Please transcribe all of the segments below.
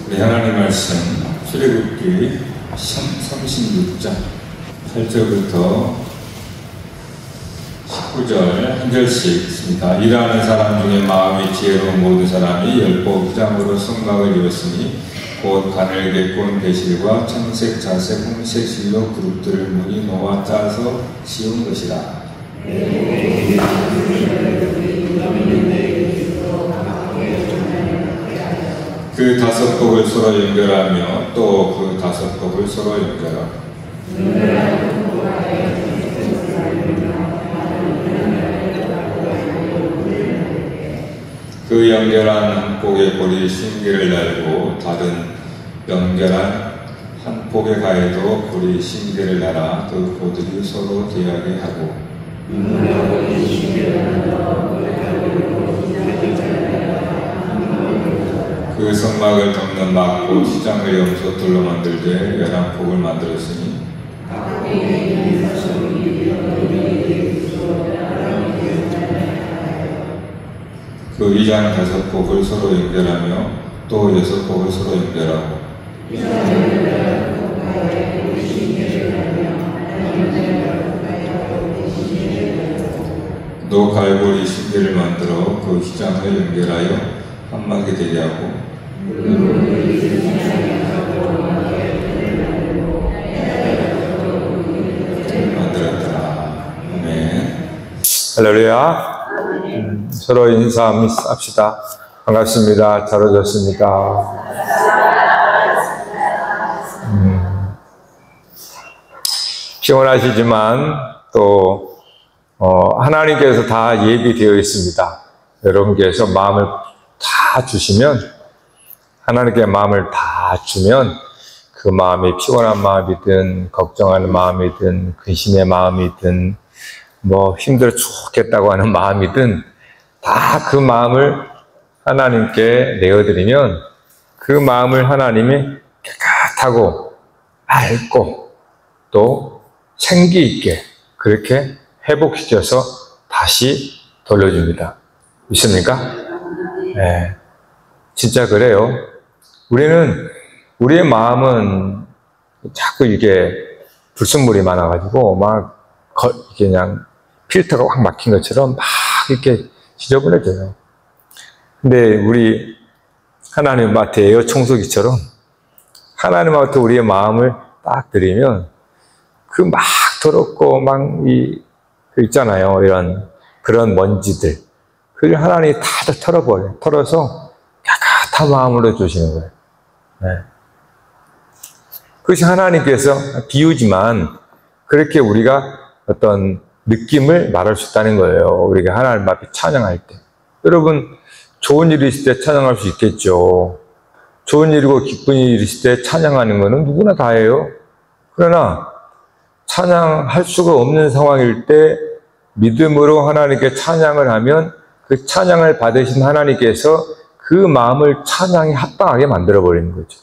우리 하나님 말씀 출애굽기 36장 8절부터 19절 한 절씩 있습니다. 일하는 사람 중에 마음이 지혜로운 모든 사람이 열보장으로 성막을 이뤘으니 곧 가늘게 꼰 배실과 청색, 자색, 홍색 실로 그룹들을 무늬 놓아 짜서 씌운 것이라. 그 다섯 복을 서로 연결하며 또 그 다섯 복을 서로 연결하고 그 연결한 한 복의 고리 신기를 달고 다른 연결한 한 복의 가에도 고리 신기를 달아 그 고들이 서로 대하게 하고 그 성막을 덮는 막고 시장을 염소돌로 만들되 11폭을 만들었으니 그 위장 5폭을 서로 연결하며 또 6폭을 서로 연결하고 노갈고리 신기를 만들어 그 시장을 연결하여 한막이 되게 하고 만들었더라. 아멘. 할렐루야. 서로 인사합시다. 반갑습니다. 잘 오셨습니다. 피곤하시지만 또 하나님께서 다 예비되어 있습니다. 여러분께서 마음을 다 주시면, 하나님께 마음을 다 주면 그 마음이 피곤한 마음이든 걱정하는 마음이든 근심의 마음이든 뭐 힘들어 죽겠다고 하는 마음이든 다 그 마음을 하나님께 내어드리면 그 마음을 하나님이 깨끗하고 맑고 또 생기 있게 그렇게 회복시켜서 다시 돌려줍니다. 믿습니까? 네, 진짜 그래요. 우리의 마음은 자꾸 이게 불순물이 많아가지고 그냥 필터가 확 막힌 것처럼 막 이렇게 지저분해져요. 근데 우리 하나님 앞에 에어 청소기처럼 하나님 앞에 우리의 마음을 딱 드리면 그 막 더럽고 그 있잖아요. 그런 먼지들. 그걸 하나님이 다 털어버려요. 털어서 깨끗한 마음으로 주시는 거예요. 네. 그것이 하나님께서 비유지만 그렇게 우리가 어떤 느낌을 말할 수 있다는 거예요. 우리가 하나님 앞에 찬양할 때. 여러분, 좋은 일이 있을 때 찬양할 수 있겠죠. 좋은 일이고 기쁜 일이 있을 때 찬양하는 거는 누구나 다 해요. 그러나 찬양할 수가 없는 상황일 때 믿음으로 하나님께 찬양을 하면 그 찬양을 받으신 하나님께서 그 마음을 찬양에 합당하게 만들어버리는 거죠.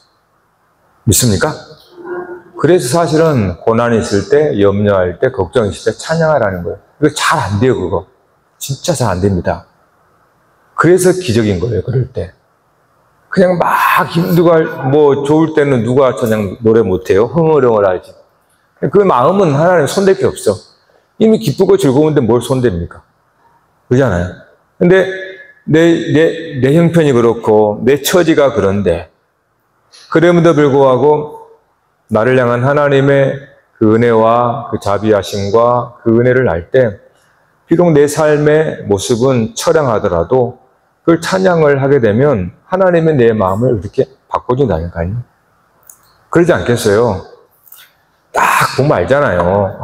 믿습니까? 그래서 사실은 고난이 있을 때, 염려할 때, 걱정이 있을 때 찬양하라는 거예요. 이거 잘 안 돼요, 그거. 진짜 잘 안 됩니다. 그래서 기적인 거예요, 그럴 때. 그냥 막 힘들고, 좋을 때는 누가 찬양 노래 못해요? 흥얼흥얼 하지. 그 마음은 하나님 손댈 게 없어. 이미 기쁘고 즐거운데 뭘 손댑니까? 그러잖아요. 근데 내 형편이 그렇고, 내 처지가 그런데, 그럼에도 불구하고, 나를 향한 하나님의 그 은혜와 그 자비하심과 그 은혜를 알 때, 비록 내 삶의 모습은 처량하더라도 그걸 찬양을 하게 되면 하나님의 내 마음을 이렇게 바꿔준다니까요. 그러지 않겠어요? 딱 보면 알잖아요.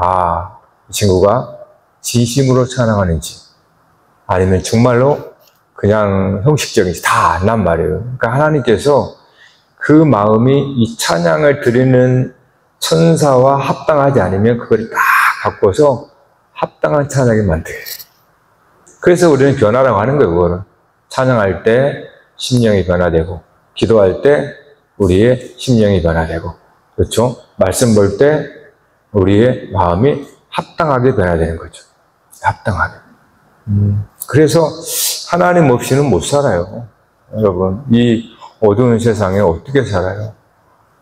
이 친구가 진심으로 찬양하는지 아니면 정말로 그냥 형식적인지 다 안단 말이에요. 그러니까 하나님께서 그 마음이 이 찬양을 드리는 천사와 합당하지 않으면 그걸 딱 바꿔서 합당한 찬양이 만들어요. 그래서 우리는 변화라고 하는 거예요, 그거는. 찬양할 때 심령이 변화되고, 기도할 때 우리의 심령이 변화되고, 그렇죠? 말씀 볼 때 우리의 마음이 합당하게 변화되는 거죠. 합당하게. 그래서 하나님 없이는 못 살아요. 여러분, 이 어두운 세상에 어떻게 살아요?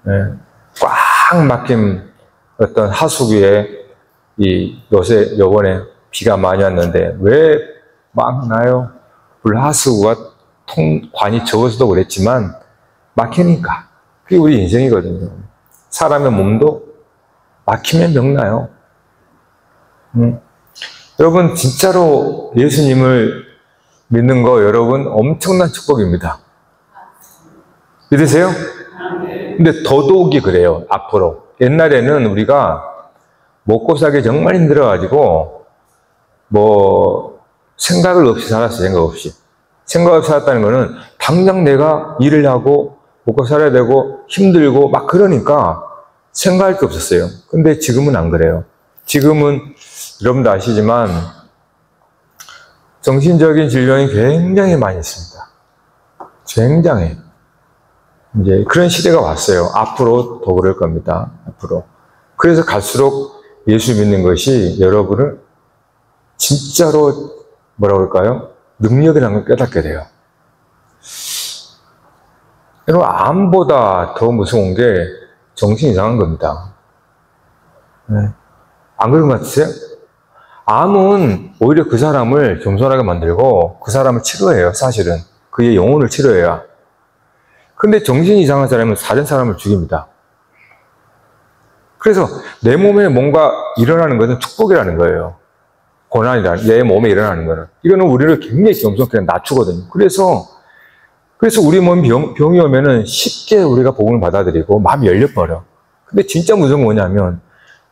예. 꽉 막힌 어떤 하수구에 요번에 비가 많이 왔는데 왜 막 나요? 불하수구가 관이 적어서도 그랬지만 막히니까. 그게 우리 인생이거든요. 사람의 몸도 막히면 병나요. 여러분 진짜로 예수님을 믿는 거 여러분 엄청난 축복입니다. 믿으세요? 근데 더더욱이 그래요. 앞으로. 옛날에는 우리가 먹고 살기 정말 힘들어가지고 생각을 없이 살았어요. 생각 없이. 생각 없이 살았다는 거는 당장 내가 일을 하고 먹고 살아야 되고 힘들고 막 그러니까 생각할 게 없었어요. 근데 지금은 안 그래요. 지금은 여러분도 아시지만 정신적인 질병이 굉장히 많이 있습니다. 굉장히. 이제 그런 시대가 왔어요. 앞으로 더 그럴 겁니다. 앞으로. 그래서 갈수록 예수 믿는 것이 여러분을 진짜로 뭐라고 할까요? 능력이라는 걸 깨닫게 돼요. 여러분, 암보다 더 무서운 게 정신 이상한 겁니다. 네. 안 그런 것 같으세요? 암은 오히려 그 사람을 겸손하게 만들고 그 사람을 치료해요, 사실은. 그의 영혼을 치료해요. 근데 정신이 이상한 사람은 다른 사람을 죽입니다. 그래서 내 몸에 뭔가 일어나는 것은 축복이라는 거예요. 고난이라는, 내 몸에 일어나는 거는. 이거는 우리를 굉장히 겸손하게 낮추거든요. 그래서 우리 몸에 병이 오면은 쉽게 우리가 복음을 받아들이고 마음이 열려버려. 근데 진짜 무서운 건 뭐냐면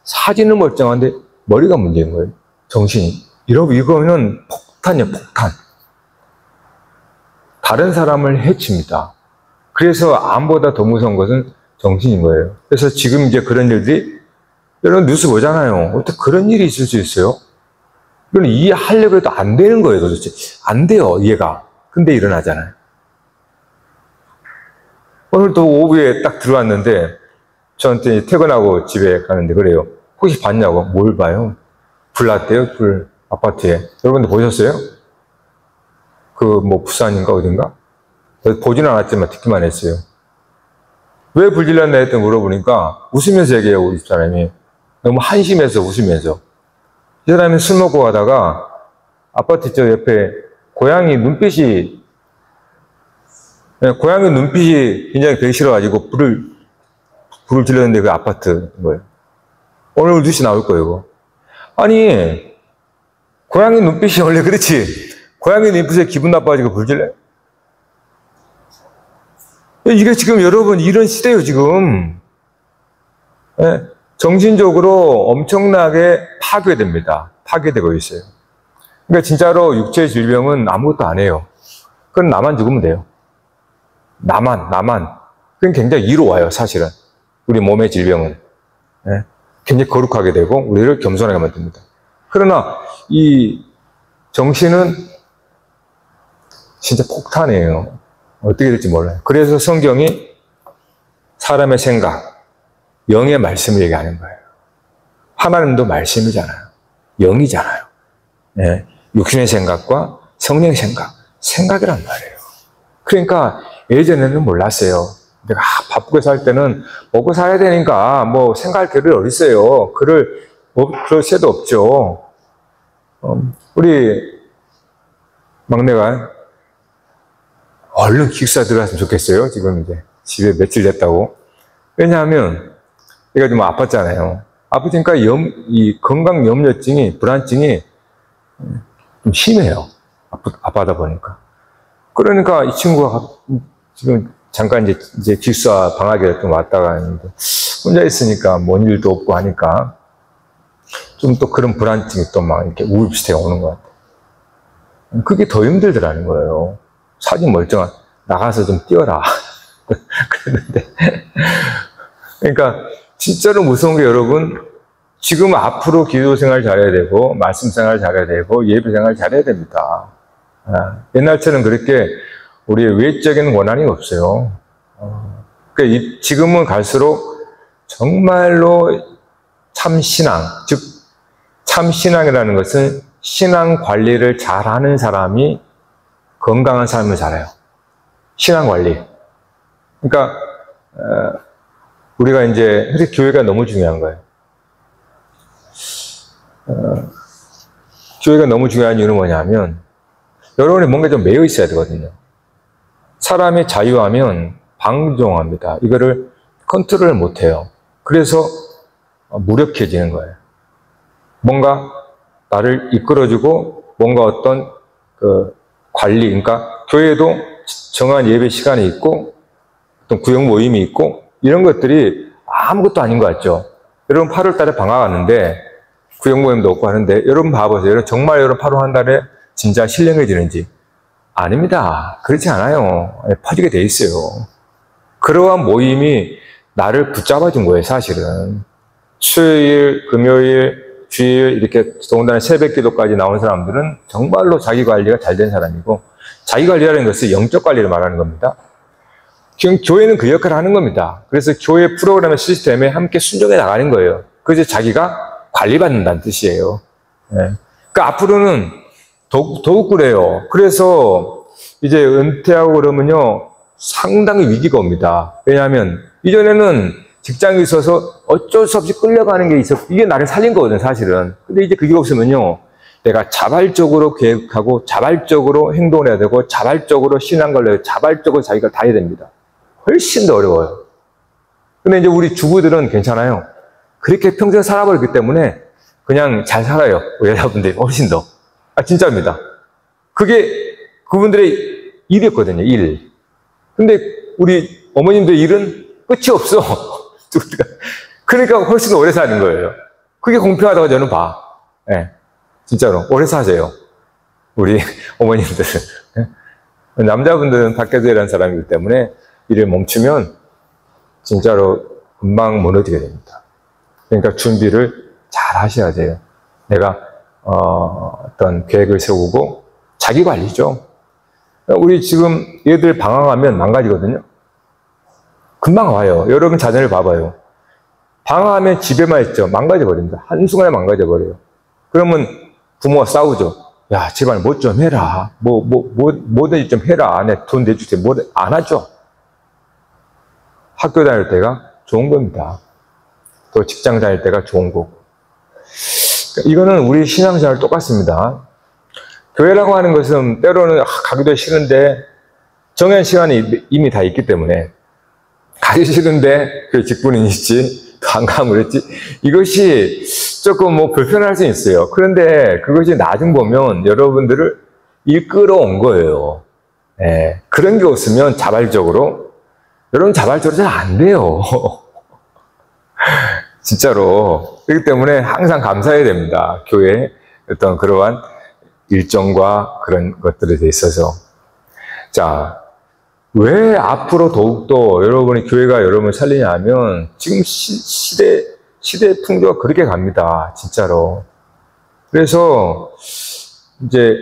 사진은 멀쩡한데 머리가 문제인 거예요. 정신이. 여러분, 이거는 폭탄이에요, 폭탄. 다른 사람을 해칩니다. 그래서 암보다 더 무서운 것은 정신인 거예요. 그래서 지금 이제 그런 일들이, 여러분 뉴스 보잖아요. 어떻게 그런 일이 있을 수 있어요? 이건 이해하려고 해도 안 되는 거예요, 도대체. 안 돼요, 이해가. 근데 일어나잖아요. 오늘도 오후에 딱 들어왔는데, 저한테 퇴근하고 집에 가는데 그래요. 혹시 봤냐고. 뭘 봐요? 불 났대요, 불. 아파트에. 여러분들 보셨어요? 부산인가 어딘가? 보지는 않았지만 듣기만 했어요. 왜 불질렀나 했더니 물어보니까 웃으면서 얘기해요, 우리 집사람이. 너무 한심해서 웃으면서. 이 사람이 술 먹고 가다가 아파트 저 옆에 고양이 눈빛이 굉장히 되게 싫어가지고 불을 질렀는데 그 아파트인 거예요. 오늘 뉴스 나올 거예요, 이거. 아니, 고양이 눈빛이 원래 그렇지. 고양이 눈빛에 기분 나빠가지고 불 질러요? 이게 지금 여러분 이런 시대예요, 지금. 네, 정신적으로 엄청나게 파괴됩니다. 파괴되고 있어요. 그러니까 진짜로 육체의 질병은 아무것도 안 해요. 그건 나만 죽으면 돼요. 나만. 그건 굉장히 이로와요, 사실은. 우리 몸의 질병은. 네, 굉장히 거룩하게 되고 우리를 겸손하게 만듭니다. 그러나 이 정신은 진짜 폭탄이에요. 어떻게 될지 몰라요. 그래서 성경이 사람의 생각, 영의 말씀을 얘기하는 거예요. 하나님도 말씀이잖아요. 영이잖아요. 네, 육신의 생각과 성령의 생각이란 말이에요. 그러니까 예전에는 몰랐어요. 내가 바쁘게 살 때는 먹고 살아야 되니까 생각할 겨를이 어디 있어요. 그럴 새도 없죠. 우리 막내가 얼른 기숙사 들어갔으면 좋겠어요. 지금 이제 집에 며칠 됐다고. 왜냐하면 얘가 좀 아팠잖아요. 아프니까 이 건강염려증이, 불안증이 좀 심해요. 아파하다 보니까. 그러니까 이 친구가 지금 잠깐 이제 기숙사 방학에 좀 왔다가 있는데 혼자 있으니까 뭔 일도 없고 하니까 좀 또 그런 불안증이 또 막 이렇게 우울 비슷하게 오는 것 같아요. 그게 더 힘들더라는 거예요. 사진 멀쩡한, 나가서 좀 뛰어라. 그랬는데. 그러니까, 진짜로 무서운 게 여러분, 지금 앞으로 기도 생활 잘해야 되고, 말씀 생활 잘해야 되고, 예배 생활 잘해야 됩니다. 옛날처럼 그렇게 우리의 외적인 원한이 없어요. 그러니까 지금은 갈수록 정말로 참신앙, 즉, 참신앙이라는 것은 신앙 관리를 잘하는 사람이 건강한 삶을 살아요. 신앙 관리. 그러니까 우리가 이제 교회가 너무 중요한 거예요. 교회가 너무 중요한 이유는 뭐냐면 여러분이 뭔가 좀 매여 있어야 되거든요. 사람이 자유하면 방종합니다. 이거를 컨트롤을 못해요. 그래서 무력해지는 거예요. 뭔가 나를 이끌어주고 뭔가 어떤 그 관리, 그러니까 교회도 정한 예배 시간이 있고 어떤 구역 모임이 있고 이런 것들이 아무것도 아닌 것 같죠. 여러분 8월 달에 방학 왔는데 구역 모임도 없고 하는데 여러분 봐보세요. 여러분 정말 여러분 8월 한 달에 진짜 신령해지는지? 아닙니다. 그렇지 않아요. 퍼지게 돼 있어요. 그러한 모임이 나를 붙잡아준 거예요, 사실은. 수요일, 금요일, 주일 이렇게 더군다나 새벽 기도까지 나온 사람들은 정말로 자기 관리가 잘 된 사람이고 자기 관리라는 것은 영적 관리를 말하는 겁니다. 지금 교회는 그 역할을 하는 겁니다. 그래서 교회 프로그램의 시스템에 함께 순종해 나가는 거예요. 그래서 자기가 관리받는다는 뜻이에요. 네. 그러니까 앞으로는 더욱 그래요. 그래서 이제 은퇴하고 그러면요 상당히 위기가 옵니다. 왜냐하면 이전에는 직장에 있어서 어쩔 수 없이 끌려가는 게 있어. 이게 나를 살린 거거든, 사실은. 근데 이제 그게 없으면요 내가 자발적으로 계획하고 자발적으로 행동을 해야 되고 자발적으로 신앙을 해야 되고 자발적으로 자기가 다 해야 됩니다. 훨씬 더 어려워요. 근데 이제 우리 주부들은 괜찮아요. 그렇게 평생 살아버렸기 때문에 그냥 잘 살아요. 우리 여자분들이 훨씬 더. 진짜입니다. 그게 그분들의 일이었거든요, 일. 근데 우리 어머님들 일은 끝이 없어. 그러니까 훨씬 더 오래 사는 거예요. 그게 공평하다고 저는 봐. 네, 진짜로. 오래 사세요. 우리 어머님들은. 남자분들은 밖에서 일하는 사람이기 때문에 일을 멈추면 진짜로 금방 무너지게 됩니다. 그러니까 준비를 잘 하셔야 돼요. 내가 어떤 계획을 세우고 자기 관리죠. 우리 지금 얘들 방황하면 망가지거든요. 금방 와요. 여러분 자녀를 봐봐요. 방황하면 집에만 있죠. 망가져버립니다. 한순간에 망가져버려요. 그러면 부모가 싸우죠. 야, 제발 뭐 좀 해라. 뭐든지 좀 해라. 내 돈 내주세요. 안 하죠. 학교 다닐 때가 좋은 겁니다. 또 직장 다닐 때가 좋은 거고. 이거는 우리 신앙생활 똑같습니다. 교회라고 하는 것은 때로는 가기도 싫은데 정한 시간이 이미 다 있기 때문에 가기 싫은데 그 직분이 있지 또 안 가면 그랬지 이것이 조금 뭐 불편할 수 있어요. 그런데 그것이 나중 보면 여러분들을 이끌어온 거예요. 네, 그런 게 없으면 자발적으로 여러분 자발적으로 잘 안 돼요. 진짜로. 그렇기 때문에 항상 감사해야 됩니다. 교회의 어떤 그러한 일정과 그런 것들에 대해 있어서. 자, 왜 앞으로 더욱더 여러분이 교회가 여러분을 살리냐 하면 지금 시대 풍조가 그렇게 갑니다. 진짜로. 그래서 이제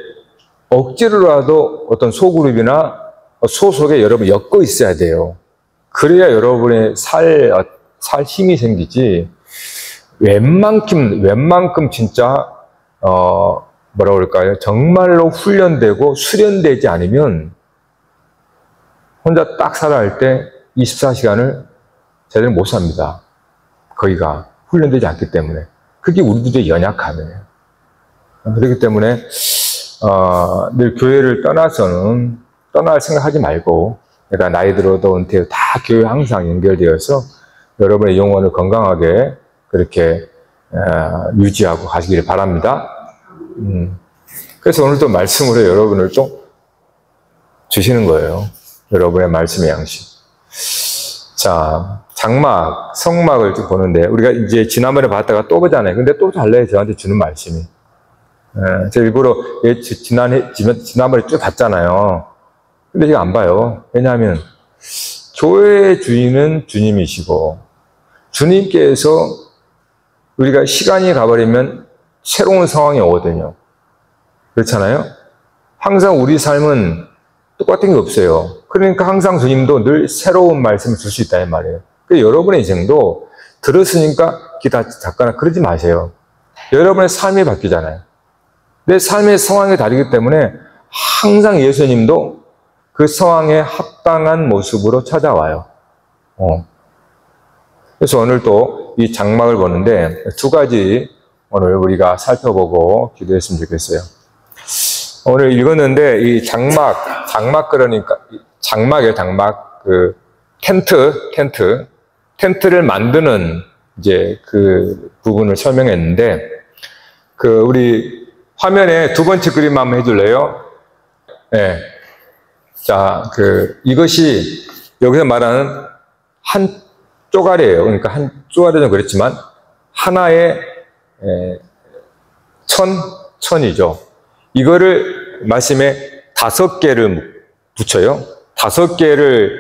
억지로라도 어떤 소그룹이나 소속에 여러분 엮어 있어야 돼요. 그래야 여러분의 살 힘이 생기지. 웬만큼 진짜 뭐라 그럴까요? 정말로 훈련되고 수련되지 않으면 혼자 딱 살아 할 때 24시간을 제대로 못 삽니다. 거기가 훈련되지 않기 때문에. 그게 우리들의 연약함이에요. 그렇기 때문에 늘 교회를 떠나서는 떠날 생각하지 말고 내가 나이 들어도 은퇴 다 교회 항상 연결되어서 여러분의 영혼을 건강하게 그렇게 유지하고 가시기를 바랍니다. 그래서 오늘도 말씀으로 여러분을 좀 주시는 거예요. 여러분의 말씀의 양식. 자, 장막, 성막을 좀 보는데 우리가 이제 지난번에 봤다가 또 보잖아요. 근데 또 달라요. 저한테 주는 말씀이. 제가 일부러 지난번에 쭉 봤잖아요. 근데 제가 안 봐요. 왜냐하면 교회의 주인은 주님이시고 주님께서 우리가 시간이 가버리면 새로운 상황이 오거든요. 그렇잖아요? 항상 우리 삶은 똑같은 게 없어요. 그러니까 항상 주님도 늘 새로운 말씀을 줄 수 있다는 말이에요. 그래서 여러분의 인생도 들었으니까 닫거나 그러지 마세요. 여러분의 삶이 바뀌잖아요. 내 삶의 상황이 다르기 때문에 항상 예수님도 그 상황에 합당한 모습으로 찾아와요. 그래서 오늘 또 이 장막을 보는데 두 가지 오늘 우리가 살펴보고 기도했으면 좋겠어요. 오늘 읽었는데 이 장막 그러니까 장막이에요. 장막 그 텐트를 만드는 이제 그 부분을 설명했는데 그 우리 화면에 두 번째 그림 한번 해줄래요? 네. 자, 이것이 여기서 말하는 한 쪼가리예요. 그러니까 한 쪼가리는 그렇지만 하나의 천이죠. 이거를 말씀에 5개를 붙여요. 5개를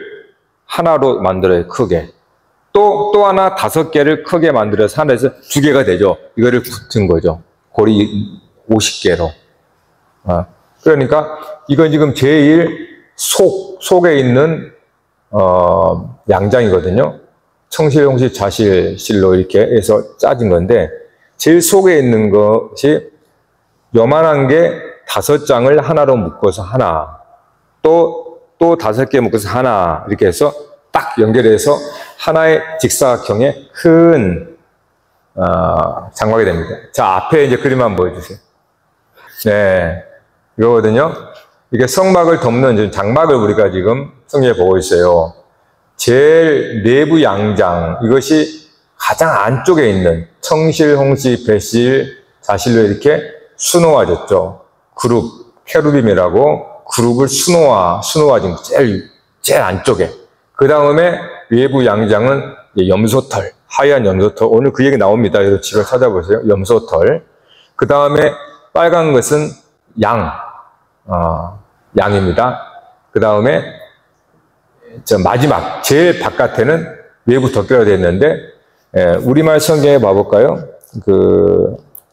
하나로 만들어요. 크게. 또 하나 5개를 크게 만들어서 하나에서 2개가 되죠. 이거를 붙은 거죠. 고리 50개로. 그러니까 이건 지금 제일 속에 있는 양장이거든요. 청실홍실 자실실로 이렇게 해서 짜진 건데 제일 속에 있는 것이 요만한 게 5장을 하나로 묶어서 하나, 또 5개 묶어서 하나, 이렇게 해서 딱 연결해서 하나의 직사각형의 큰 장막이 됩니다. 자, 앞에 이제 그림 한번 보여주세요. 네, 이거거든요. 이게 성막을 덮는 장막을 우리가 지금 성경에 보고 있어요. 제일 내부 양장, 이것이 가장 안쪽에 있는 청실, 홍실, 배실, 자실로 이렇게 수놓아졌죠. 케루빔이라고 그룹을 수놓아진 제일 안쪽에. 그 다음에 외부 양장은 염소털, 하얀 염소털. 오늘 그 얘기 나옵니다. 여러분 집에 찾아보세요. 염소털. 그 다음에 빨간 것은 양입니다. 그 다음에 마지막 제일 바깥에는 외부 덮개가 되어 있는데 우리말 성경에 봐볼까요?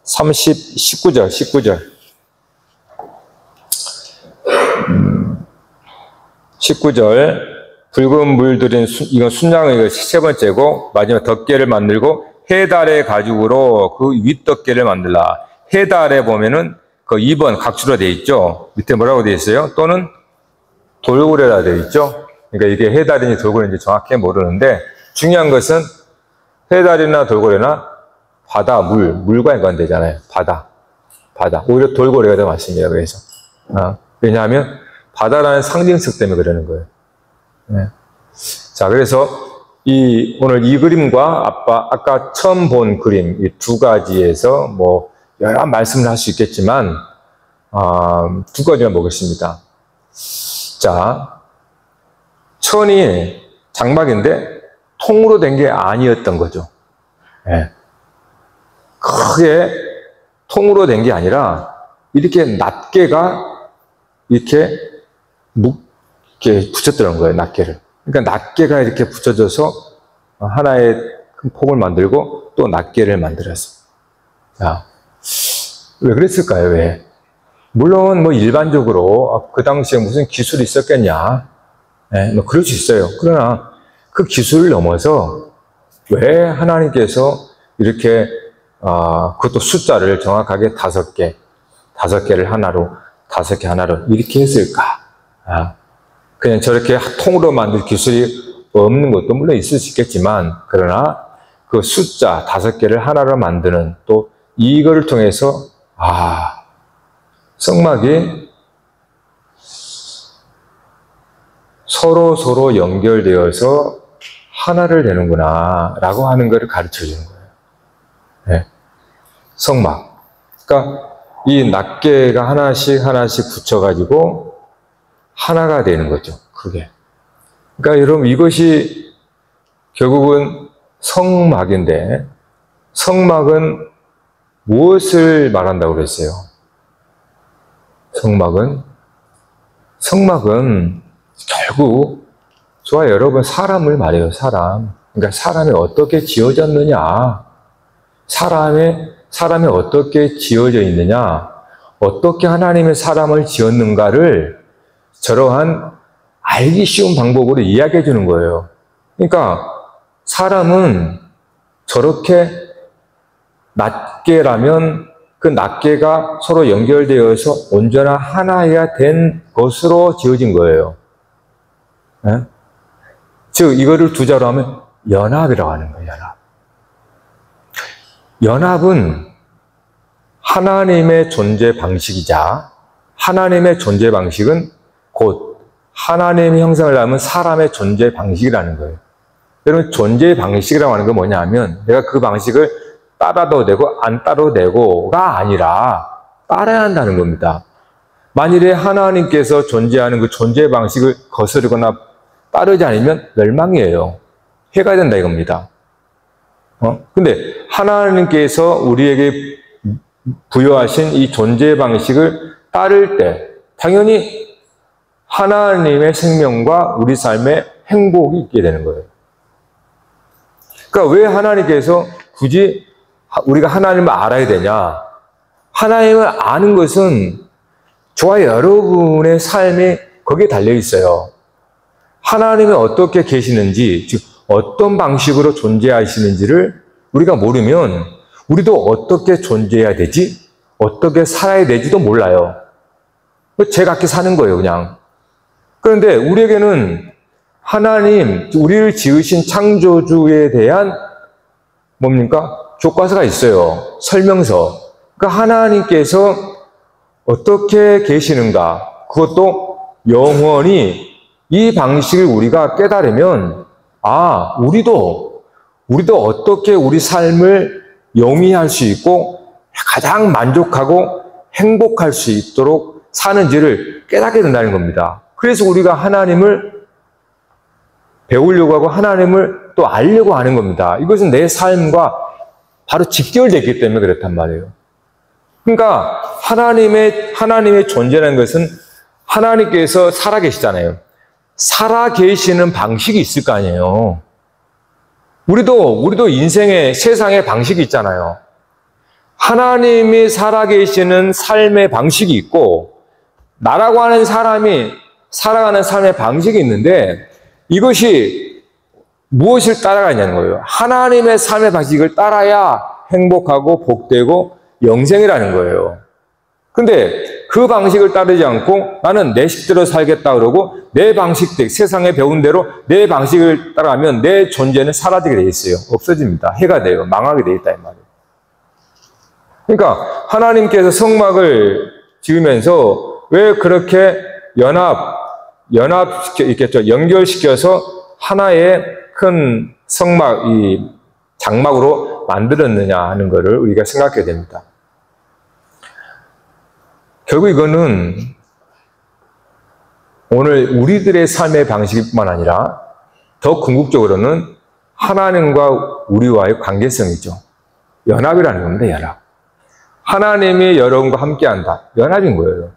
19절 19절 붉은 물들인 이건 순양의 세 번째고 마지막 덮개를 만들고 해달의 가죽으로 그 윗덮개를 만들라. 해달에 보면은 그 2번 각주로 되어 있죠. 밑에 뭐라고 되어 있어요? 또는 돌고래라 되어 있죠. 그러니까 이게 해달인지 돌고래인지 정확히 모르는데 중요한 것은 해달이나 돌고래나 바다, 물과 연관되잖아요. 바다. 오히려 돌고래가 더 맞습니다. 그래서. 왜냐하면 바다라는 상징성 때문에 그러는 거예요. 네. 자, 그래서 오늘 이 그림과 아까 처음 본 그림, 이 두 가지에서 뭐 여러 말씀을 할 수 있겠지만, 두 가지만 보겠습니다. 자, 천이 장막인데 통으로 된 게 아니었던 거죠. 네. 크게 통으로 된 게 아니라 이렇게 낱개가 이렇게 붙였더라는 거예요, 낱개를. 그러니까 낱개가 이렇게 붙여져서 하나의 큰 폭을 만들고 또 낱개를 만들었어. 자, 왜 그랬을까요, 왜? 물론 뭐 일반적으로 그 당시에 무슨 기술이 있었겠냐. 네, 뭐 그럴 수 있어요. 그러나 그 기술을 넘어서 왜 하나님께서 이렇게 그것도 숫자를 정확하게 5개를 하나로 5개 하나로 이렇게 했을까? 그냥 저렇게 통으로 만들 기술이 없는 것도 물론 있을 수 있겠지만, 그러나 그 숫자 5개를 하나로 만드는 또 이거를 통해서, 성막이 서로 연결되어서 하나를 되는구나, 라고 하는 것을 가르쳐 주는 거예요. 네. 성막. 그러니까 이 낱개가 하나씩 붙여가지고 하나가 되는 거죠. 그게. 그러니까 여러분 이것이 결국은 성막인데 성막은 무엇을 말한다고 그랬어요? 성막은 결국 좋아요. 여러분 사람을 말해요. 사람. 그러니까 사람이 어떻게 지어졌느냐. 사람이 어떻게 지어져 있느냐. 어떻게 하나님의 사람을 지었는가를 저러한 알기 쉬운 방법으로 이야기해 주는 거예요. 그러니까 사람은 저렇게 낱개라면 그 낱개가 서로 연결되어서 온전한 하나가 된 것으로 지어진 거예요. 네? 즉 이거를 두 자로 하면 연합이라고 하는 거예요. 연합. 연합은 하나님의 존재 방식이자 하나님의 존재 방식은 곧 하나님의 형상을 닮은 사람의 존재 방식이라는 거예요. 여러분, 존재 방식이라고 하는 건 뭐냐 하면 내가 그 방식을 따라도 되고 안 따라도 되고가 아니라 따라야 한다는 겁니다. 만일에 하나님께서 존재하는 그 존재 방식을 거스르거나 따르지 않으면 멸망이에요. 해가 된다 이겁니다. 근데 하나님께서 우리에게 부여하신 이 존재 방식을 따를 때 당연히 하나님의 생명과 우리 삶에 행복이 있게 되는 거예요. 그러니까 왜 하나님께서 굳이 우리가 하나님을 알아야 되냐? 하나님을 아는 것은 저와 여러분의 삶이 거기에 달려 있어요. 하나님은 어떻게 계시는지, 즉 어떤 방식으로 존재하시는지를 우리가 모르면 우리도 어떻게 존재해야 되지? 어떻게 살아야 되지도 몰라요. 제각기 사는 거예요, 그냥. 그런데 우리에게는 하나님, 우리를 지으신 창조주에 대한 뭡니까? 교과서가 있어요. 설명서. 그러니까 하나님께서 어떻게 계시는가, 그것도 영원히 이 방식을 우리가 깨달으면 우리도 어떻게 우리 삶을 영위할 수 있고 가장 만족하고 행복할 수 있도록 사는지를 깨닫게 된다는 겁니다. 그래서 우리가 하나님을 배우려고 하고 하나님을 또 알려고 하는 겁니다. 이것은 내 삶과 바로 직결되기 때문에 그렇단 말이에요. 그러니까 하나님의 존재라는 것은 하나님께서 살아계시잖아요. 살아계시는 방식이 있을 거 아니에요. 우리도 인생의 세상의 방식이 있잖아요. 하나님이 살아계시는 삶의 방식이 있고 나라고 하는 사람이 살아가는 삶의 방식이 있는데 이것이 무엇을 따라가냐는 거예요. 하나님의 삶의 방식을 따라야 행복하고 복되고 영생이라는 거예요. 근데 그 방식을 따르지 않고 나는 내 식대로 살겠다 그러고 내 방식대로 세상에 배운 대로 내 방식을 따라가면 내 존재는 사라지게 돼 있어요. 없어집니다. 해가 돼요. 망하게 돼 있다 이 말이에요. 그러니까 하나님께서 성막을 지으면서 왜 그렇게 있겠죠. 연결시켜서 하나의 큰 성막, 이 장막으로 만들었느냐 하는 것을 우리가 생각해야 됩니다. 결국 이거는 오늘 우리들의 삶의 방식뿐만 아니라 더 궁극적으로는 하나님과 우리와의 관계성이죠. 연합이라는 겁니다. 연합. 하나님이 여러분과 함께한다. 연합인 거예요.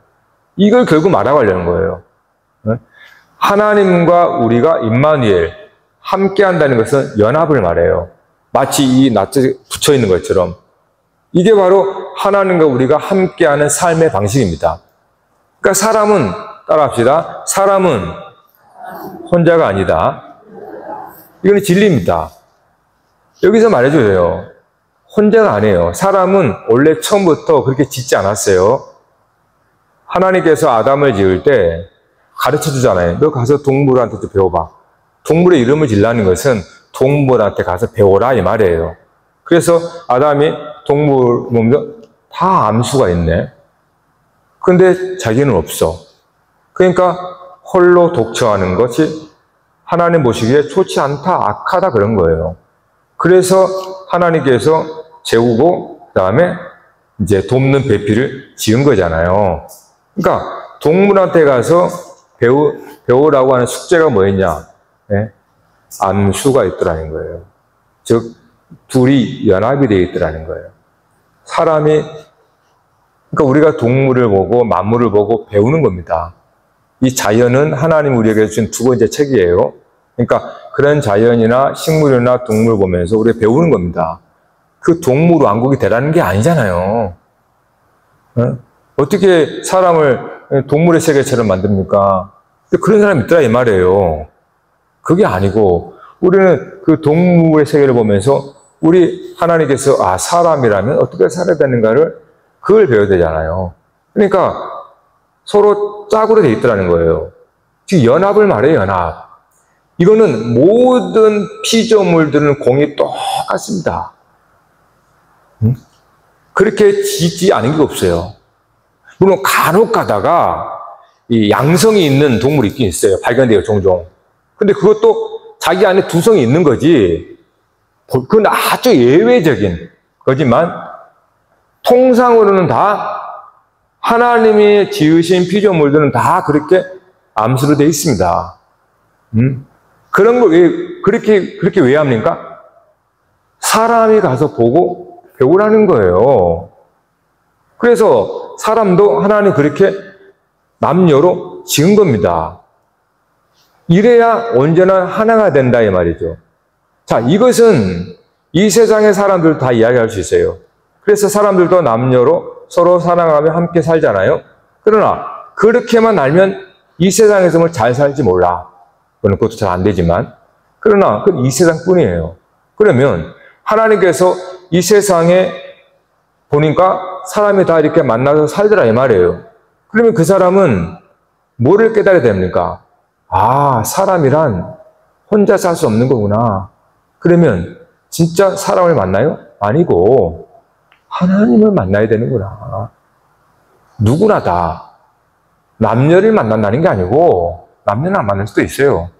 이걸 결국 말하고 하려는 거예요. 하나님과 우리가 임마누엘 함께한다는 것은 연합을 말해요. 마치 이 낫에 붙여있는 것처럼. 이게 바로 하나님과 우리가 함께하는 삶의 방식입니다. 그러니까 사람은, 따라합시다. 사람은 혼자가 아니다. 이건 진리입니다. 여기서 말해줘요. 혼자가 아니에요. 사람은 원래 처음부터 그렇게 짓지 않았어요. 하나님께서 아담을 지을 때 가르쳐 주잖아요. 너 가서 동물한테 좀 배워봐. 동물의 이름을 지으라는 것은 동물한테 가서 배워라 이 말이에요. 그래서 아담이 동물 보면 다 암수가 있네. 근데 자기는 없어. 그러니까 홀로 독처하는 것이 하나님 보시기에 좋지 않다, 악하다 그런 거예요. 그래서 하나님께서 재우고 그다음에 이제 돕는 배필을 지은 거잖아요. 그러니까 동물한테 가서 배우라고 하는 숙제가 뭐였냐? 네? 암수가 있더라는 거예요. 즉 둘이 연합이 되어 있더라는 거예요. 사람이, 그러니까 우리가 동물을 보고 만물을 보고 배우는 겁니다. 이 자연은 하나님 우리에게 준 두 번째 책이에요. 그러니까 그런 자연이나 식물이나 동물 보면서 우리가 배우는 겁니다. 그 동물 왕국이 되라는 게 아니잖아요. 어떻게 사람을 동물의 세계처럼 만듭니까? 그런 사람이 있더라 이 말이에요. 그게 아니고 우리는 그 동물의 세계를 보면서 우리 하나님께서 사람이라면 어떻게 살아야 되는가를 그걸 배워야 되잖아요. 그러니까 서로 짝으로 돼 있더라는 거예요. 지금 연합을 말해요. 연합. 이거는 모든 피조물들은 공이 똑같습니다. 그렇게 짓지 않은 게 없어요. 물론 간혹 가다가 이 양성이 있는 동물이 있긴 있어요. 발견돼요, 종종. 근데 그것도 자기 안에 두성이 있는 거지. 그건 아주 예외적인 거지만 통상으로는 다 하나님이 지으신 피조물들은 다 그렇게 암수로 되어 있습니다. 그런 걸 그렇게 왜 합니까? 사람이 가서 보고 배우라는 거예요. 그래서 사람도 하나님 그렇게 남녀로 지은 겁니다. 이래야 언제나 하나가 된다 이 말이죠. 자, 이것은 이 세상의 사람들도 다 이야기할 수 있어요. 그래서 사람들도 남녀로 서로 사랑하며 함께 살잖아요. 그러나 그렇게만 알면 이 세상에서 뭐 잘 살지 몰라. 그것도 잘 안 되지만. 그러나 그건 이 세상뿐이에요. 그러면 하나님께서 이 세상에 보니까 사람이 다 이렇게 만나서 살더라 이 말이에요. 그러면 그 사람은 뭐를 깨달아야 됩니까? 아, 사람이란 혼자 살 수 없는 거구나. 그러면 진짜 사람을 만나요? 아니고 하나님을 만나야 되는구나. 누구나 다 남녀를 만난다는 게 아니고 남녀는 안 만날 수도 있어요.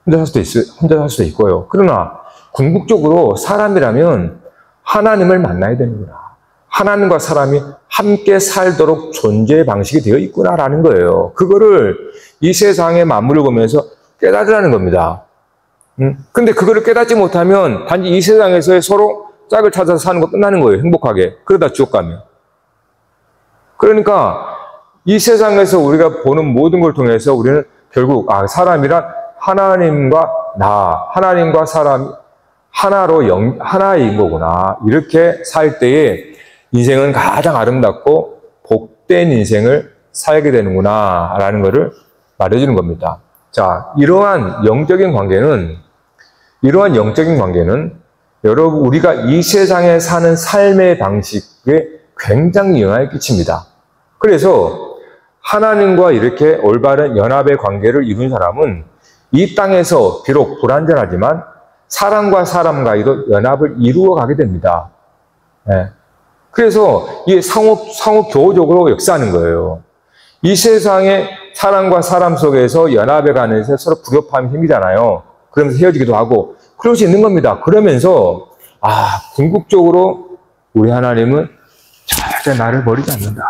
혼자 살 수도 있고요. 그러나 궁극적으로 사람이라면 하나님을 만나야 되는구나. 하나님과 사람이 함께 살도록 존재의 방식이 되어 있구나라는 거예요. 그거를 이 세상의 만물을 보면서 깨달으라는 겁니다. 근데 그거를 깨닫지 못하면 단지 이 세상에서 서로 짝을 찾아서 사는 거 끝나는 거예요. 행복하게. 그러다 지옥 가면. 그러니까 이 세상에서 우리가 보는 모든 걸 통해서 우리는 결국 사람이란 하나님과 하나님과 사람이 하나인 거구나. 이렇게 살 때에 인생은 가장 아름답고 복된 인생을 살게 되는구나 라는 것을 말해주는 겁니다. 자, 이러한 영적인 관계는 여러분 우리가 이 세상에 사는 삶의 방식에 굉장히 영향을 끼칩니다. 그래서 하나님과 이렇게 올바른 연합의 관계를 이룬 사람은 이 땅에서 비록 불완전하지만 사람과 사람과도 연합을 이루어 가게 됩니다. 네. 그래서 이게 상호 교호적으로 역사하는 거예요. 이 세상에 사람과 사람 속에서 연합에 관해서 서로 불협화음이 생기잖아요. 그러면서 헤어지기도 하고 그럴 수 있는 겁니다. 그러면서 궁극적으로 우리 하나님은 절대 나를 버리지 않는다.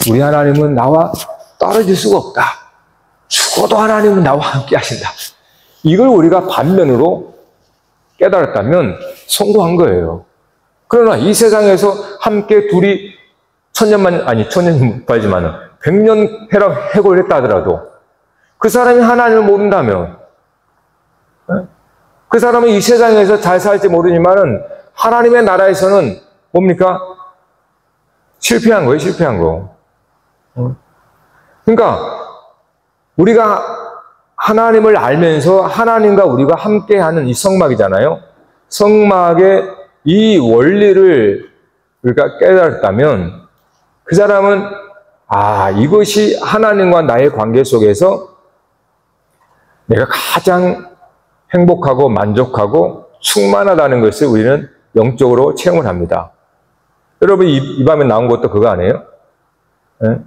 우리 하나님은 나와 떨어질 수가 없다. 죽어도 하나님은 나와 함께 하신다. 이걸 우리가 반면으로 깨달았다면 성공한 거예요. 그러나 이 세상에서 함께 둘이 천년 못 팔지만 100년 해골을 했다 하더라도 그 사람이 하나님을 모른다면 그 사람은 이 세상에서 잘 살지 모르지만은 하나님의 나라에서는 뭡니까? 실패한 거예요, 실패한 거. 그러니까 우리가 하나님을 알면서 하나님과 우리가 함께하는 이 성막이잖아요. 성막의 이 원리를 우리가 깨달았다면 그 사람은 이것이 하나님과 나의 관계 속에서 내가 가장 행복하고 만족하고 충만하다는 것을 우리는 영적으로 체험을 합니다. 여러분 이 밤에 나온 것도 그거 아니에요? 네?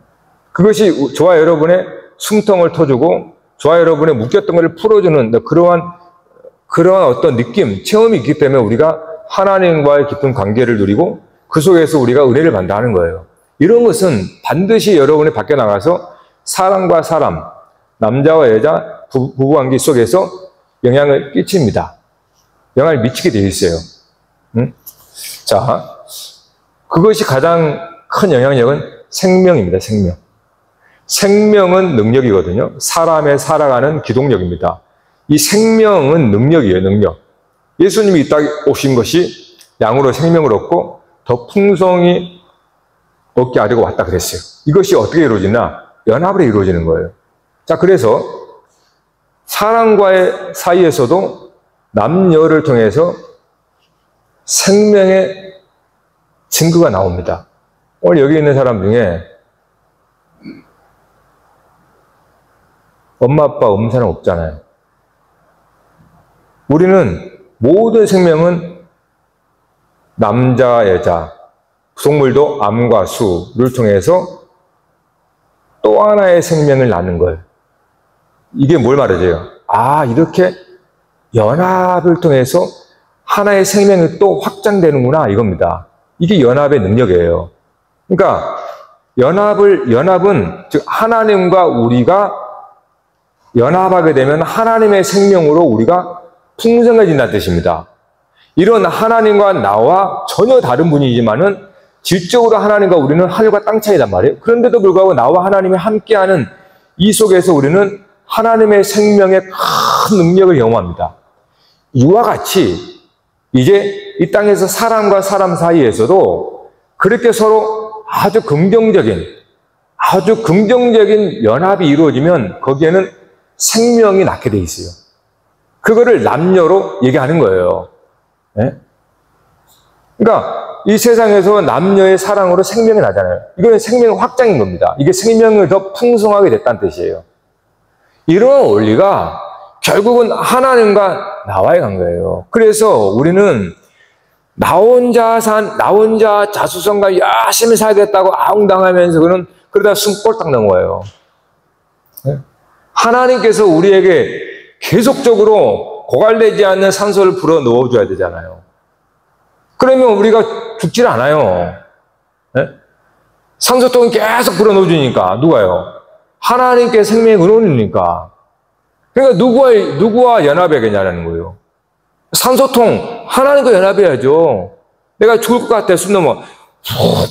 그것이 저와 여러분의 숨통을 터주고 저와 여러분의 묶였던 것을 풀어주는 그러한 어떤 느낌, 체험이 있기 때문에 우리가 하나님과의 깊은 관계를 누리고 그 속에서 우리가 은혜를 받는다는 거예요. 이런 것은 반드시 여러분이 밖에 나가서 사람과 사람, 남자와 여자, 부부관계 속에서 영향을 끼칩니다. 영향을 미치게 되어 있어요. 자, 그것이 가장 큰 영향력은 생명입니다. 생명은 능력이거든요. 사람의 살아가는 기동력입니다. 이 생명은 능력이에요. 능력. 예수님이 이 땅에 오신 것이 양으로 생명을 얻고 더 풍성히 얻게 하려고 왔다 그랬어요. 이것이 어떻게 이루어지나? 연합으로 이루어지는 거예요. 자, 그래서 사람과의 사이에서도 남녀를 통해서 생명의 증거가 나옵니다. 오늘 여기 있는 사람 중에 엄마 아빠 없는 사람 없잖아요. 우리는 모든 생명은 남자, 여자, 동물도 암과 수를 통해서 또 하나의 생명을 낳는 걸. 이게 뭘 말해줘요? 아, 이렇게 연합을 통해서 하나의 생명이 또 확장되는구나, 이겁니다. 이게 연합의 능력이에요. 그러니까 연합은 즉 하나님과 우리가 연합하게 되면 하나님의 생명으로 우리가 풍성해진다는 뜻입니다. 이런 하나님과 나와 전혀 다른 분이지만은 질적으로 하나님과 우리는 하늘과 땅 차이단 말이에요. 그런데도 불구하고 나와 하나님이 함께하는 이 속에서 우리는 하나님의 생명의 큰 능력을 경험합니다. 이와 같이 이제 이 땅에서 사람과 사람 사이에서도 그렇게 서로 아주 긍정적인 연합이 이루어지면 거기에는 생명이 낳게 돼 있어요. 그거를 남녀로 얘기하는 거예요. 네? 그러니까 이 세상에서 남녀의 사랑으로 생명이 나잖아요. 이거는 생명의 확장인 겁니다. 이게 생명을 더 풍성하게 됐다는 뜻이에요. 이런 원리가 결국은 하나님과 나와의 관계예요. 그래서 우리는 나 혼자 자수성가 열심히 살겠다고 아웅당하면서 그러다 숨 꼴딱 넘어가요. 네? 하나님께서 우리에게 계속적으로 고갈되지 않는 산소를 불어 넣어줘야 되잖아요. 그러면 우리가 죽질 않아요. 네? 산소통이 계속 불어 넣어주니까 누가요? 하나님께 생명의 근원이니까. 그러니까 누구와 연합해야겠냐는 거예요. 산소통 하나님과 연합해야죠. 내가 죽을 것 같아 숨 넘어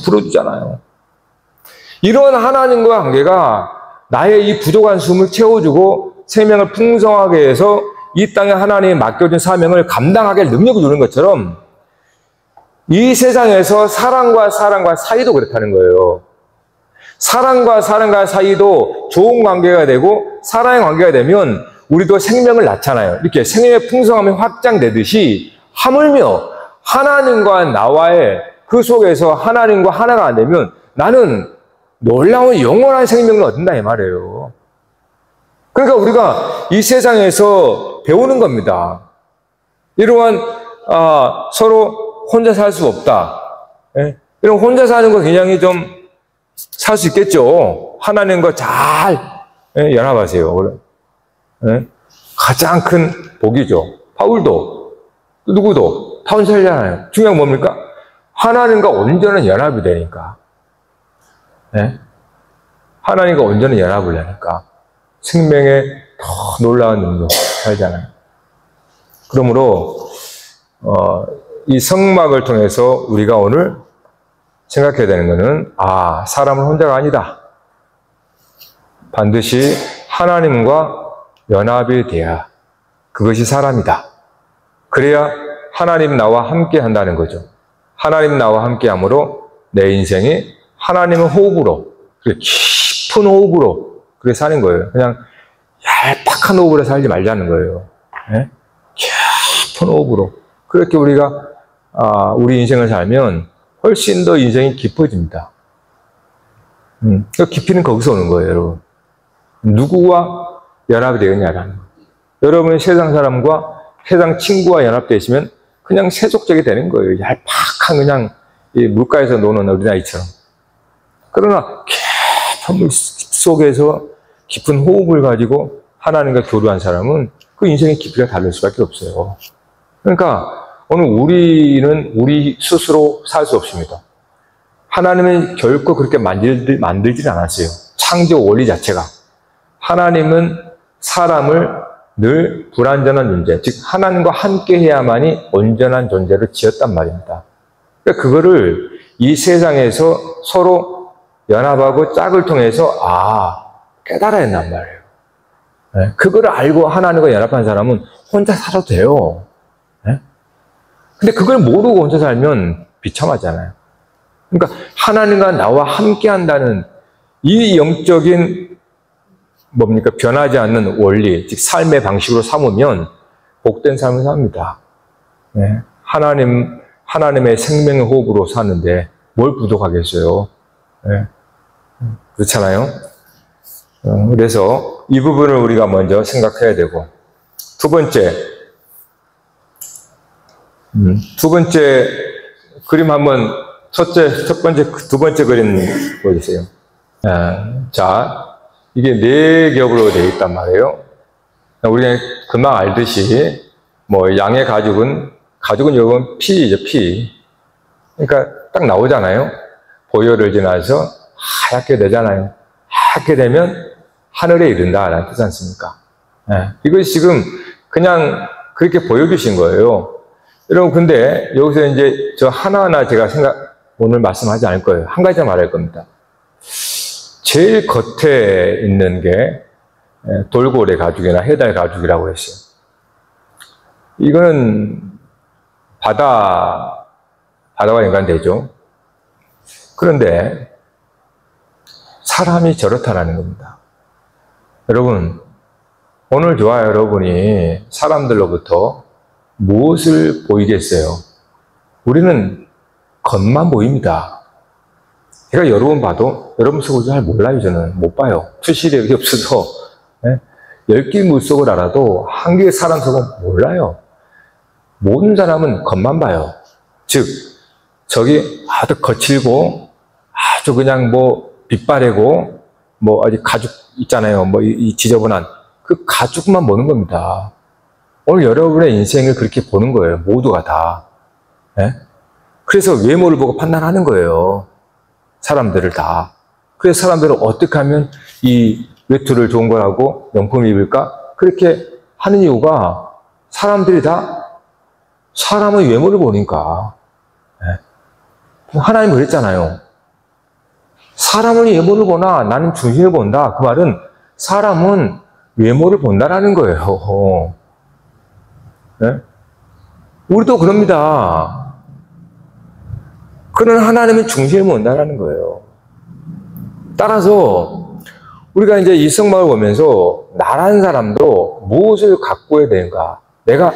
불어주잖아요. 이런 하나님과 관계가 나의 이 부족한 숨을 채워주고 생명을 풍성하게 해서 이 땅에 하나님이 맡겨준 사명을 감당하게 할 능력을 주는 것처럼 이 세상에서 사람과 사이도 그렇다는 거예요. 사람과 사이도 좋은 관계가 되고 사랑의 관계가 되면 우리도 생명을 낳잖아요. 이렇게 생명의 풍성함이 확장되듯이 하물며 하나님과 나와의 그 속에서 하나님과 하나가 안 되면 나는 놀라운 영원한 생명을 얻는다 이 말이에요. 그러니까 우리가 이 세상에서 배우는 겁니다. 이러한 서로 혼자 살 수 없다. 예? 이런 혼자 사는 거 굉장히 좀 살 수 있겠죠. 하나님과 잘 연합하세요. 예? 가장 큰 복이죠. 바울도 누구도 다 혼자 살잖아요. 중요한 건 뭡니까? 하나님과 온전한 연합이 되니까. 예? 하나님과 온전한 연합을 하니까 생명의 더 놀라운 능력 살잖아요. 그러므로 이 성막을 통해서 우리가 오늘 생각해야 되는 것은 사람은 혼자가 아니다. 반드시 하나님과 연합이 돼야 그것이 사람이다. 그래야 하나님 나와 함께 한다는 거죠. 하나님 나와 함께 함으로 내 인생이 하나님의 호흡으로, 깊은 호흡으로 그렇게 사는 거예요. 그냥 얄팍한 호흡으로 살지 말자는 거예요. 네? 깊은 호흡으로. 그렇게 우리가 우리 인생을 살면 훨씬 더 인생이 깊어집니다. 그 깊이는 거기서 오는 거예요, 여러분. 누구와 연합이 되겠냐라는 거예요. 여러분이 세상 사람과 세상 친구와 연합되시면 그냥 세속적이 되는 거예요. 얄팍한 그냥 이 물가에서 노는 어린아이처럼. 그러나 깊은 물 속에서 깊은 호흡을 가지고 하나님과 교류한 사람은 그 인생의 깊이가 다를 수밖에 없어요. 그러니까 오늘 우리는 우리 스스로 살 수 없습니다. 하나님은 결코 그렇게 만들지 않았어요. 창조 원리 자체가. 하나님은 사람을 늘 불완전한 존재, 즉 하나님과 함께 해야만이 온전한 존재를 지었단 말입니다. 그러니까 그거를 이 세상에서 서로 연합하고 짝을 통해서 깨달아야 한단 말이에요. 네? 그거를 알고 하나님과 연합한 사람은 혼자 살아도 돼요. 네? 근데 그걸 모르고 혼자 살면 비참하잖아요. 그러니까 하나님과 나와 함께 한다는 이 영적인 변하지 않는 원리, 즉 삶의 방식으로 삼으면 복된 삶을 삽니다. 네? 하나님의 생명의 호흡으로 사는데 뭘 부족하겠어요? 네? 그렇잖아요? 그래서 이 부분을 우리가 먼저 생각해야 되고, 두 번째, 두 번째 그림 한번 첫 번째, 두 번째 그림 보여주세요. 자, 이게 네 겹으로 되어 있단 말이에요. 우리가 금방 알듯이, 양의 가죽은 여러분 피이죠, 피. 그러니까 딱 나오잖아요. 보혈을 지나서 하얗게 되잖아요. 하얗게 되면 하늘에 이른다라는 뜻이 않습니까? 이것이 지금 그냥 그렇게 보여주신 거예요. 여러분, 근데 여기서 이제 저 하나하나 제가 오늘 말씀하지 않을 거예요. 한 가지 말할 겁니다. 제일 겉에 있는 게 돌고래 가죽이나 해달 가죽이라고 했어요. 이거는 바다와 연관되죠. 그런데 사람이 저렇다라는 겁니다. 여러분, 오늘 저와 여러분이 사람들로부터 무엇을 보이겠어요? 우리는 겉만 보입니다. 제가 여러 번 봐도 여러분 속을 잘 몰라요. 저는 못 봐요. 투시력이 없어서 10개 물속을 알아도 한 개의 사람 속은 몰라요. 모든 사람은 겉만 봐요. 즉 저기 아주 거칠고 아주 그냥 빛바래고 아직 가죽 있잖아요. 이 지저분한 그 가죽만 보는 겁니다. 오늘 여러분의 인생을 그렇게 보는 거예요. 모두가 다. 그래서 외모를 보고 판단하는 거예요. 사람들을 다. 그래서 사람들은 어떻게 하면 이 외투를 좋은 거라고 명품을 입을까? 그렇게 하는 이유가 사람들이 다 사람의 외모를 보니까. 하나님 그랬잖아요. 사람은 외모를 보나 나는 중심을 본다. 그 말은 사람은 외모를 본다라는 거예요. 우리도 그럽니다. 그런 하나님은 중심을 본다라는 거예요. 따라서 우리가 이제 이 성막을 보면서 나라는 사람도 무엇을 가꿔야 되는가? 내가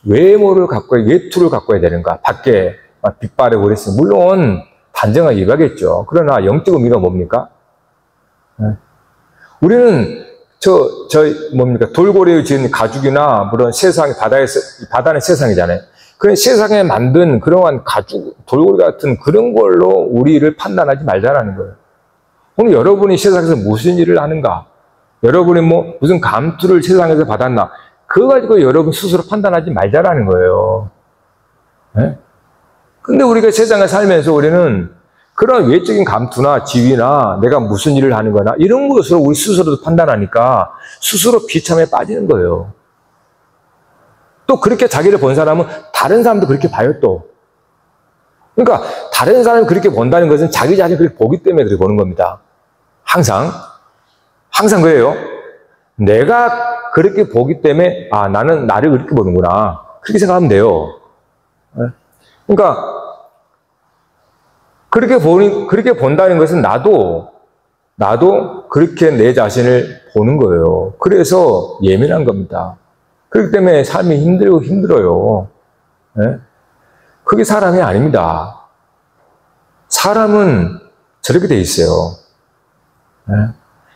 외모를 가꿔야, 외투를 가꿔야 되는가? 밖에 막 빛바래고 그랬으면 물론 단정하게 입어야겠죠. 그러나 영적 의미가 뭡니까? 우리는 돌고래에 지은 가죽이나 물론 바다는 세상이잖아요. 그런 세상에 만든 그러한 가죽, 돌고래 같은 그런 걸로 우리를 판단하지 말자라는 거예요. 오늘 여러분이 세상에서 무슨 일을 하는가? 여러분이 무슨 감투를 세상에서 받았나? 그거 가지고 여러분 스스로 판단하지 말자라는 거예요. 근데 우리가 세상에 살면서 우리는 그런 외적인 감투나 지위나 내가 무슨 일을 하는 거나 이런 것으로 우리 스스로도 판단하니까 스스로 비참에 빠지는 거예요. 또 그렇게 자기를 본 사람은 다른 사람도 그렇게 봐요, 또. 그러니까 다른 사람이 그렇게 본다는 것은 자기 자신을 그렇게 보기 때문에 그렇게 보는 겁니다. 항상 그래요. 내가 그렇게 보기 때문에 나는 나를 그렇게 보는구나. 그렇게 생각하면 돼요. 그러니까 그렇게 본다는 것은 나도 그렇게 내 자신을 보는 거예요. 그래서 예민한 겁니다. 그렇기 때문에 삶이 힘들어요. 그게 사람이 아닙니다. 사람은 저렇게 돼 있어요.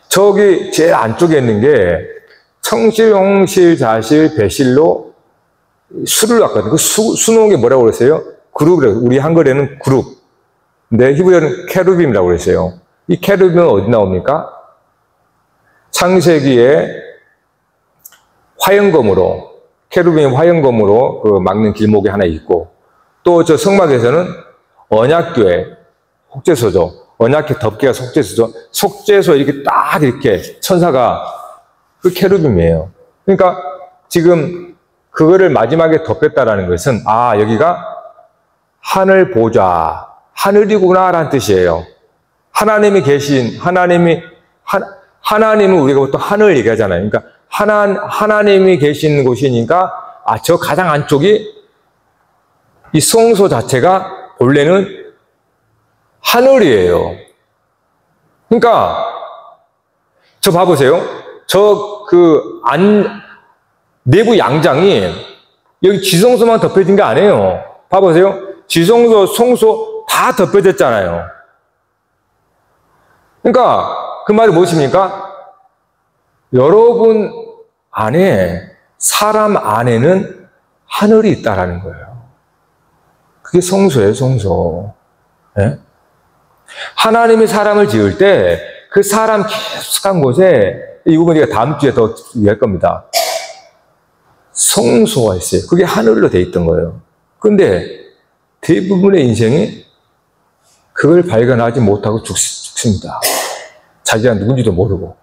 저기 제일 안쪽에 있는 게 청실, 홍실, 자실, 배실로 수를 갖거든요. 그 수놓은 게 뭐라고 그랬어요? 그룹이라고. 우리 한글에는 그룹. 근데 히브리어는 케루빔이라고 그랬어요. 이 케루빔은 어디 나옵니까? 창세기에 화형검으로, 케루빔 화형검으로 막는 길목이 하나 있고, 또 저 성막에서는 언약궤, 속죄소죠. 언약궤 덮개가 속죄소죠. 속죄소 이렇게 천사가 그 케루빔이에요. 그러니까 지금 그거를 마지막에 덮였다라는 것은 여기가 하늘 보좌, 하늘이구나라는 뜻이에요. 하나님이 계신, 하나님은 우리가 보통 하늘 얘기하잖아요. 그러니까 하나님이 계신 곳이니까 저 가장 안쪽이 이 성소 자체가 본래는 하늘이에요. 그러니까 저 봐보세요. 내부 양장이 여기 지성소만 덮여진 게 아니에요. 봐보세요. 지성소, 성소 다 덮여졌잖아요. 그러니까 그 말이 무엇입니까? 여러분 안에, 사람 안에는 하늘이 있다라는 거예요. 그게 성소예요, 성소. 예? 하나님이 사람을 지을 때 그 사람 깊숙한 곳에, 이 부분 우리가 다음 주에 더 이해할 겁니다. 성소가 있어요. 그게 하늘로 돼 있던 거예요. 근데 대부분의 인생이 그걸 발견하지 못하고 죽습니다. 자기가 누군지도 모르고.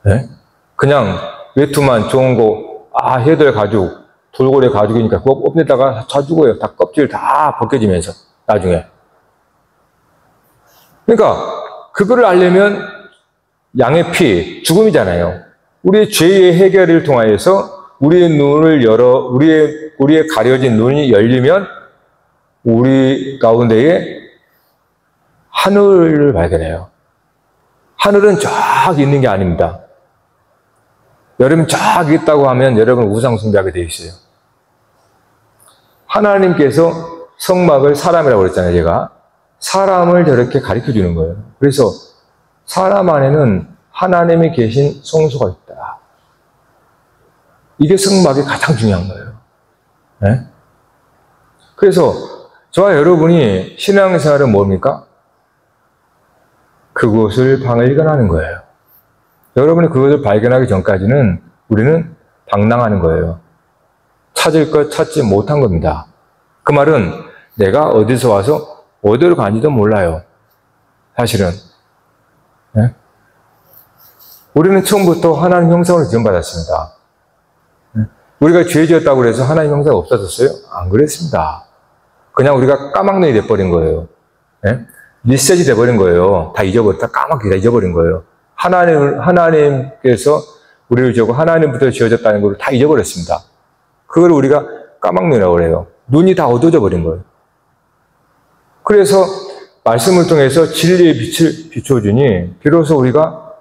네? 그냥 외투만 좋은 거, 해들 가죽, 돌고래 가죽이니까 그거 엎내다가 다 죽어요. 다 껍질 다 벗겨지면서, 나중에. 그러니까, 그거를 알려면 양의 피, 죽음이잖아요. 우리의 죄의 해결을 통하여서 우리의 눈을 열어, 우리의 가려진 눈이 열리면 우리 가운데에 하늘을 발견해요. 하늘은 쫙 있는 게 아닙니다. 여러분 쫙 있다고 하면 여러분 우상숭배하게 되어 있어요. 하나님께서 성막을 사람이라고 그랬잖아요, 제가. 사람을 저렇게 가르쳐 주는 거예요. 그래서 사람 안에는 하나님이 계신 성소가 있다. 이게 성막이 가장 중요한 거예요. 네? 그래서 저와 여러분이 신앙생활은 뭡니까? 그곳을 발견하는 거예요. 여러분이 그것을 발견하기 전까지는 우리는 방랑하는 거예요. 찾을 것 찾지 못한 겁니다. 그 말은 내가 어디서 와서 어디로 가는지도 몰라요. 사실은. 네? 우리는 처음부터 하나님 형상으로 지원받았습니다. 네? 우리가 죄 지었다고 해서 하나님 형상이 없어졌어요? 안 그랬습니다. 그냥 우리가 까막눈이 돼버린 거예요. 네? 리셋이 돼버린 거예요. 다 까맣게 다 잊어버린 거예요. 하나님께서 우리를 지었고 하나님부터 지어졌다는 걸 다 잊어버렸습니다. 그걸 우리가 까막눈이라고 그래요. 눈이 다 어두워져 버린 거예요. 그래서 말씀을 통해서 진리의 빛을 비춰주니 비로소 우리가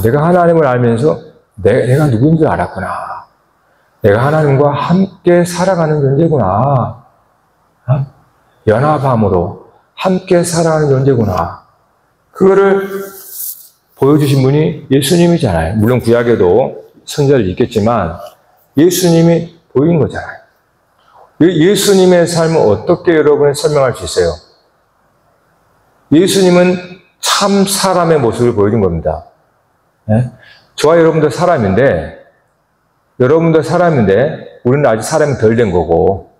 내가 하나님을 알면서 내가 누구인지 알았구나. 내가 하나님과 함께 살아가는 존재구나. 연합함으로 함께 살아가는 존재구나. 그거를 보여주신 분이 예수님이잖아요. 물론 구약에도 선지자들이 있겠지만 예수님이 보인 거잖아요. 예수님의 삶을 어떻게 여러분이 설명할 수 있어요? 예수님은 참 사람의 모습을 보여준 겁니다. 네? 저와 여러분도 사람인데 우리는 아직 사람이 덜 된 거고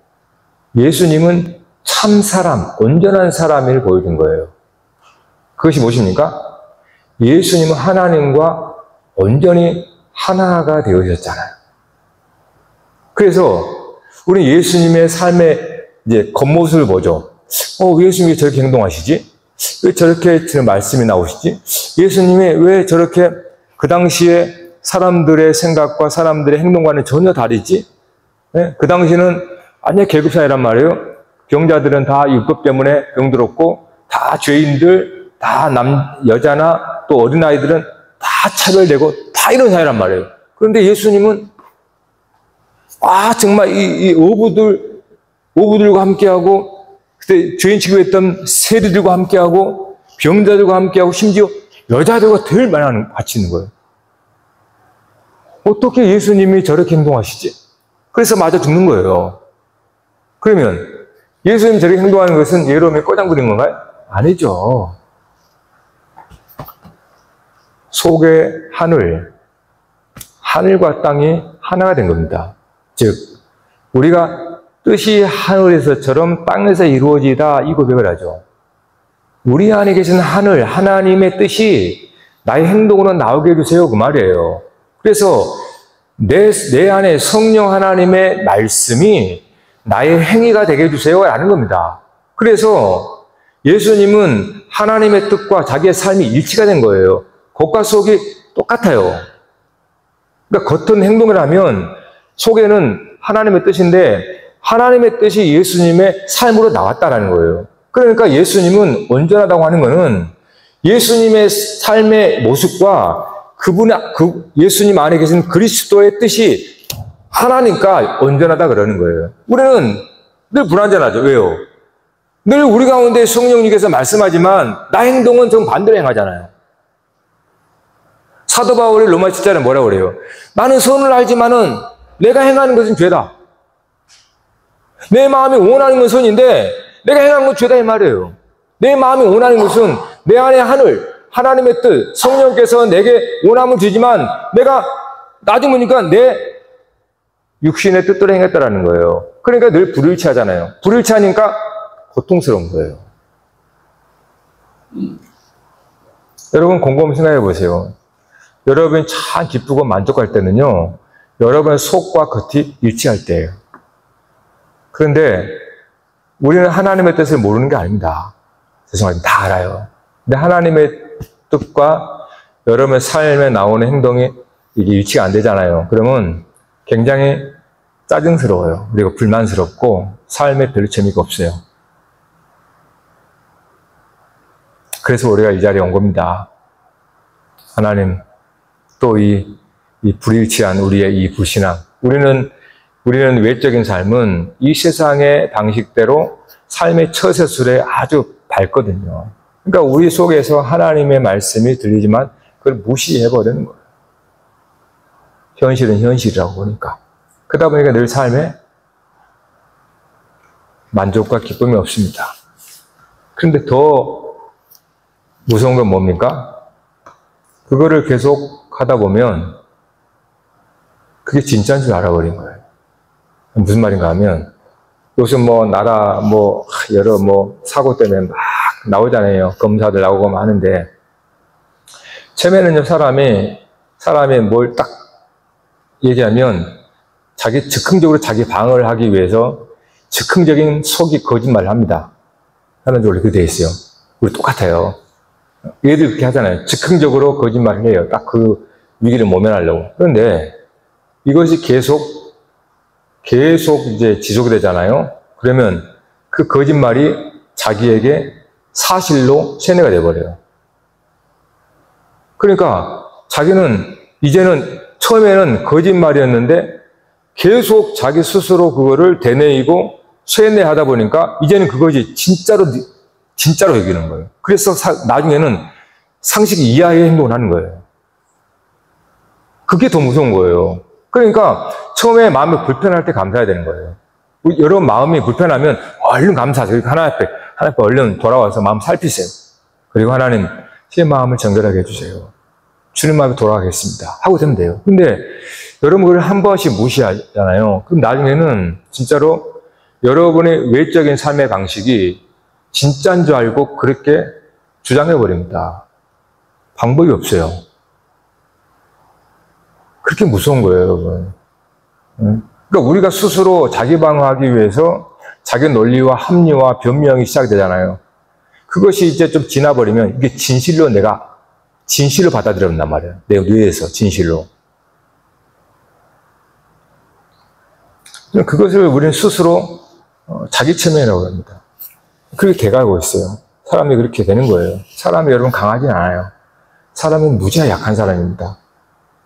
예수님은 참 사람, 온전한 사람을 보여준 거예요. 그것이 무엇입니까? 예수님은 하나님과 온전히 하나가 되어졌잖아요. 그래서 우리 예수님의 삶의 이제 겉모습을 보죠. 왜 예수님이 저렇게 행동하시지? 왜 저렇게 말씀이 나오시지? 예수님이 왜 저렇게 그 당시에 사람들의 생각과 사람들의 행동과는 전혀 다르지? 네? 그 당시는 완전 계급사회란 말이에요. 병자들은 다 율법 때문에 병들었고, 다 죄인들, 다 여자나 또 어린아이들은 다 차별되고, 다 이런 사회란 말이에요. 그런데 예수님은 정말 이 어부들과 함께하고, 그때 죄인 취급했던 세리들과 함께하고, 병자들과 함께하고, 심지어 여자들과 덜 같이 있는 거예요. 어떻게 예수님이 저렇게 행동하시지? 그래서 맞아 죽는 거예요. 그러면 예수님 저렇게 행동하는 것은 예로움에 꼬장 부린 건가요? 아니죠. 속의 하늘과 땅이 하나가 된 겁니다. 즉, 우리가 뜻이 하늘에서처럼 땅에서 이루어지다 이 고백을 하죠. 우리 안에 계신 하나님의 뜻이 나의 행동으로 나오게 해주세요. 그 말이에요. 그래서 내 안에 성령 하나님의 말씀이 나의 행위가 되게 해주세요. 라는 겁니다. 그래서 예수님은 하나님의 뜻과 자기의 삶이 일치가 된 거예요. 겉과 속이 똑같아요. 그러니까 겉은 행동을 하면 속에는 하나님의 뜻인데 하나님의 뜻이 예수님의 삶으로 나왔다라는 거예요. 그러니까 예수님은 온전하다고 하는 것은 예수님의 삶의 모습과 예수님 안에 계신 그리스도의 뜻이 하나니까 온전하다 그러는 거예요. 우리는 늘 불완전하죠. 왜요? 늘 우리 가운데 성령님께서 말씀하지만 나 행동은 정반대로 행하잖아요. 사도 바울이 로마 7장에 뭐라고 그래요? 나는 선을 알지만은 내가 행하는 것은 죄다. 내 마음이 원하는 건 선인데 내가 행한 건 죄다 이 말이에요. 내 마음이 원하는 것은 내 안에 하나님의 뜻, 성령께서 내게 원함을 주지만 내가 나중에 보니까 내 육신의 뜻대로 행했다라는 거예요. 그러니까 늘 불일치하잖아요. 불일치하니까 고통스러운 거예요. 여러분 곰곰이 생각해 보세요. 여러분이 참 기쁘고 만족할 때는요, 여러분의 속과 겉이 일치할 때예요. 그런데 우리는 하나님의 뜻을 모르는 게 아닙니다. 죄송합니다. 다 알아요. 근데 하나님의 뜻과 여러분의 삶에 나오는 행동이 이게 일치가 안 되잖아요. 그러면 굉장히 짜증스러워요. 그리고 불만스럽고 삶에 별로 재미가 없어요. 그래서 우리가 이 자리에 온 겁니다. 하나님, 또 이 불일치한 우리의 이 불신앙. 우리는 외적인 삶은 이 세상의 방식대로 삶의 처세술에 아주 밝거든요. 그러니까 우리 속에서 하나님의 말씀이 들리지만 그걸 무시해버리는 거예요. 현실은 현실이라고 보니까. 그러다 보니까 늘 삶에 만족과 기쁨이 없습니다. 그런데 더 무서운 건 뭡니까? 그거를 계속 하다 보면 그게 진짜인 줄 알아버린 거예요. 무슨 말인가 하면 요즘 여러 사고 때문에 막 나오잖아요. 검사들 나오고 하는데 처음에는요, 사람이 뭘 딱 얘기하면 즉흥적으로 자기 방어를 하기 위해서 즉흥적인 속이 거짓말을 합니다. 사람들이 그렇게 돼 있어요. 우리 똑같아요. 얘들 그렇게 하잖아요. 즉흥적으로 거짓말을 해요. 딱 그 위기를 모면하려고. 그런데 이것이 계속 이제 지속이 되잖아요. 그러면 그 거짓말이 자기에게 사실로 세뇌가 돼버려요. 그러니까 자기는 이제는 처음에는 거짓말이었는데 계속 자기 스스로 그거를 되뇌이고 세뇌하다 보니까 이제는 그것이 진짜로 여기는 거예요. 그래서 나중에는 상식 이하의 행동을 하는 거예요. 그게 더 무서운 거예요. 그러니까 처음에 마음이 불편할 때 감사해야 되는 거예요. 여러분 마음이 불편하면 얼른 감사하세요. 하나님 앞에 얼른 돌아와서 마음 살피세요. 그리고 하나님, 제 마음을 정결하게 해주세요. 주님 마음에 돌아가겠습니다. 하고 되면 돼요. 근데 여러분 그걸 한 번씩 무시하잖아요. 그럼 나중에는 진짜로 여러분의 외적인 삶의 방식이 진짜인 줄 알고 그렇게 주장해버립니다. 방법이 없어요. 그렇게 무서운 거예요, 여러분. 그러니까 우리가 스스로 자기 방어하기 위해서 자기 논리와 합리와 변명이 시작되잖아요. 그것이 이제 좀 지나버리면 이게 진실로 받아들여본단 말이에요. 내 뇌에서 진실로. 그것을 우리는 스스로 자기 체면이라고 합니다. 그렇게 돼가고 있어요. 사람이 그렇게 되는 거예요. 사람이 여러분 강하진 않아요. 사람은 무지하게 약한 사람입니다.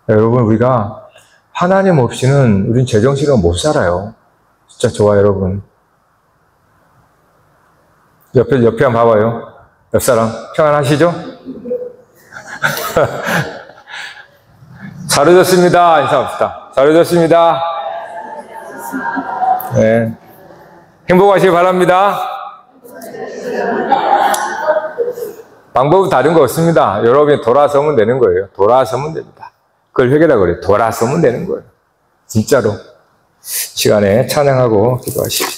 여러분 우리가 하나님 없이는 우린 제정신으로 못 살아요. 진짜 좋아요, 여러분. 옆에 한번 봐봐요. 옆 사람 평안하시죠? 잘 오셨습니다. 인사합시다. 잘 오셨습니다. 네. 행복하시기 바랍니다. 방법은 다른 거 없습니다. 여러분이 돌아서면 되는 거예요. 돌아서면 됩니다. 그걸 회개라고 그래요. 돌아서면 되는 거예요. 진짜로. 시간에 찬양하고 기도하십시오.